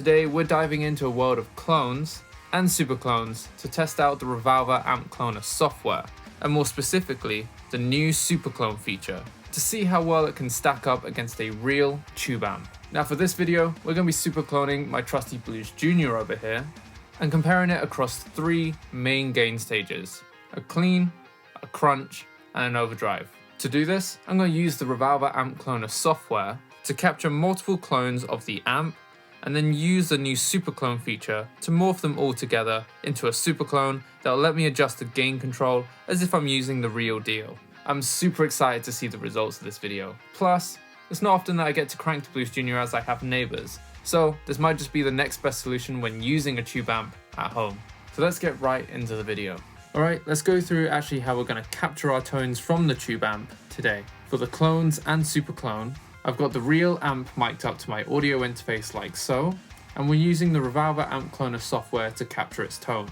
Today we're diving into a world of clones and superclones to test out the Revolver Amp Cloner software, and more specifically, the new SuperClone feature, to see how well it can stack up against a real tube amp. Now for this video, we're going to be supercloning my trusty Blues Jr over here, and comparing it across three main gain stages: a clean, a crunch, and an overdrive. To do this, I'm going to use the Revolver Amp Cloner software to capture multiple clones of the amp, and then use the new SuperClone feature to morph them all together into a superclone that will let me adjust the gain control as if I'm using the real deal. I'm super excited to see the results of this video. Plus, it's not often that I get to crank to Blues Jr as I have neighbours, so this might just be the next best solution when using a tube amp at home. So let's get right into the video. Alright, let's go through actually how we're going to capture our tones from the tube amp today. For the clones and superclone, I've got the real amp mic'd up to my audio interface like so, and we're using the Revolver Amp Cloner software to capture its tone.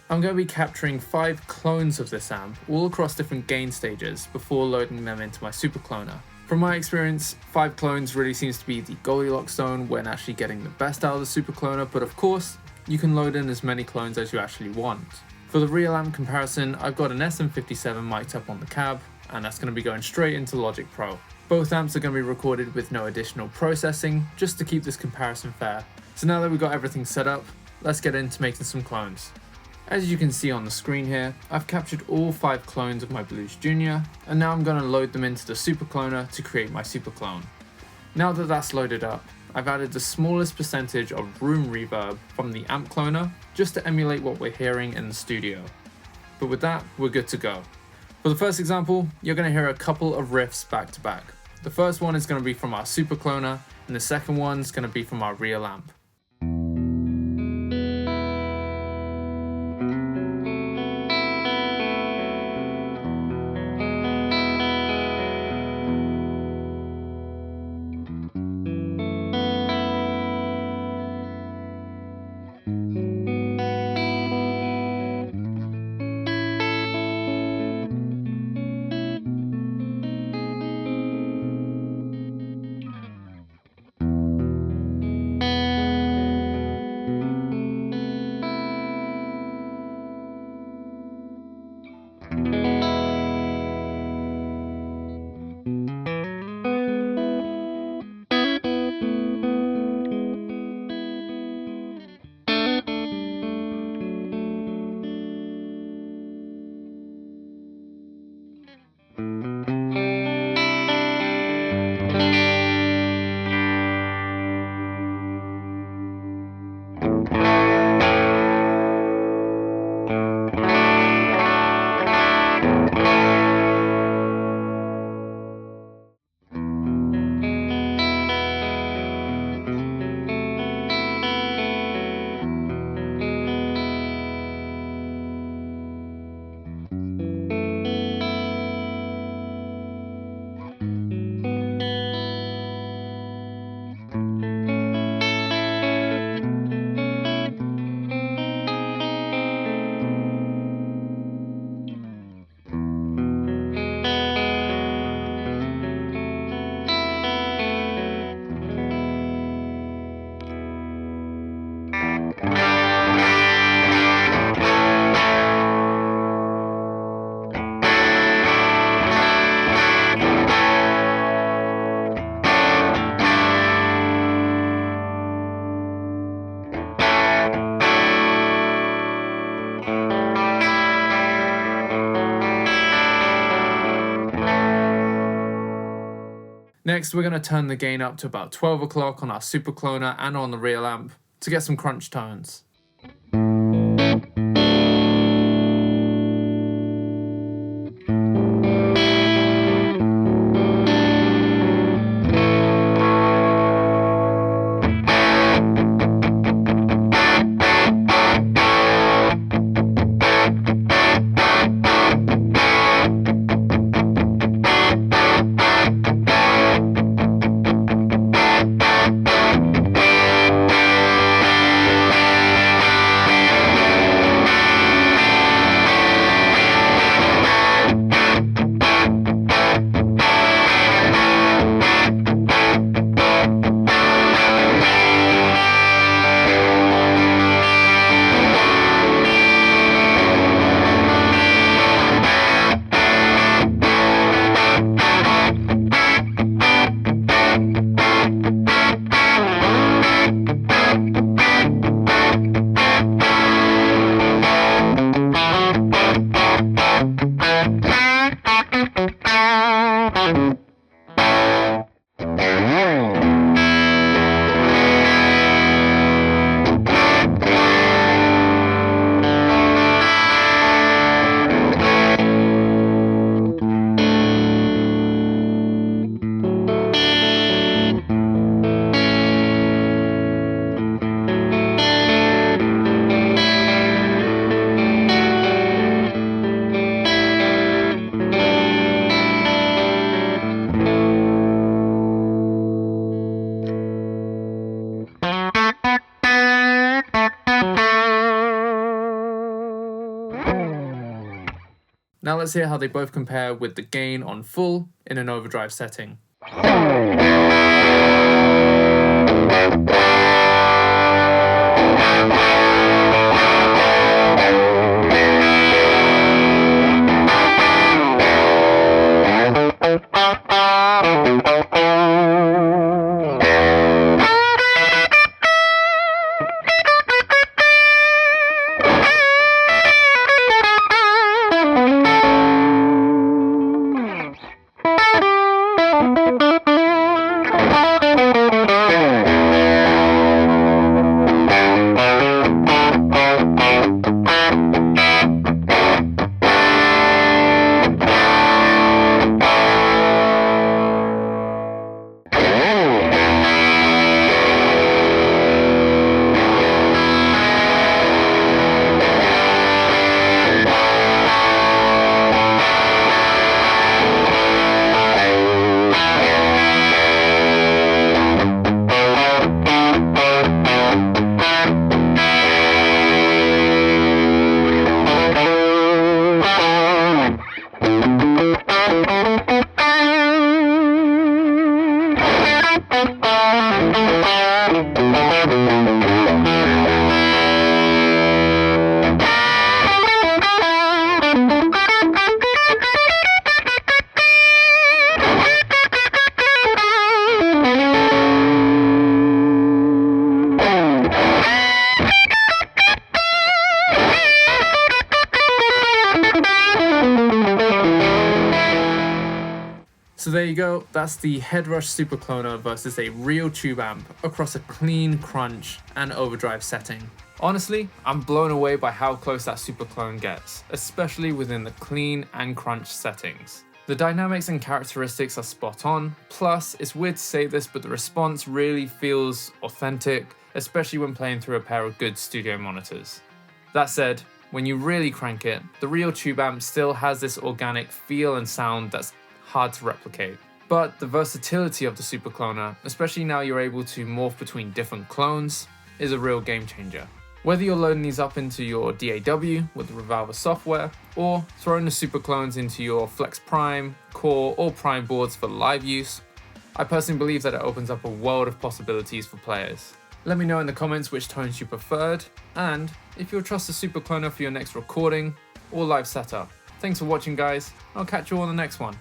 I'm going to be capturing 5 clones of this amp, all across different gain stages, before loading them into my supercloner. From my experience, 5 clones really seems to be the Goldilocks zone when actually getting the best out of the supercloner, but of course, you can load in as many clones as you actually want. For the real amp comparison, I've got an SM57 mic'd up on the cab, and that's going to be going straight into Logic Pro. Both amps are going to be recorded with no additional processing, just to keep this comparison fair. So now that we've got everything set up, let's get into making some clones. As you can see on the screen here, I've captured all 5 clones of my Blues Jr, and now I'm going to load them into the supercloner to create my superclone. Now that that's loaded up, I've added the smallest percentage of room reverb from the amp cloner, just to emulate what we're hearing in the studio. But with that, we're good to go. For the first example, you're going to hear a couple of riffs back to back. The first one is going to be from our supercloner, and the second one is going to be from our real amp. Next, we're going to turn the gain up to about 12 o'clock on our supercloner and on the real amp to get some crunch tones. Now let's hear how they both compare with the gain on full in an overdrive setting. So there you go, that's the HeadRush SuperCloner versus a real tube amp across a clean, crunch, and overdrive setting. Honestly, I'm blown away by how close that SuperClone gets, especially within the clean and crunch settings. The dynamics and characteristics are spot on, plus it's weird to say this, but the response really feels authentic, especially when playing through a pair of good studio monitors. That said, when you really crank it, the real tube amp still has this organic feel and sound that's hard to replicate. But the versatility of the SuperCloner, especially now you're able to morph between different clones, is a real game changer. Whether you're loading these up into your DAW with the Revolver software, or throwing the SuperClones into your Flex Prime, Core, or Prime boards for live use, I personally believe that it opens up a world of possibilities for players. Let me know in the comments which tones you preferred, and if you'll trust the SuperCloner for your next recording or live setup. Thanks for watching, guys. I'll catch you all on the next one.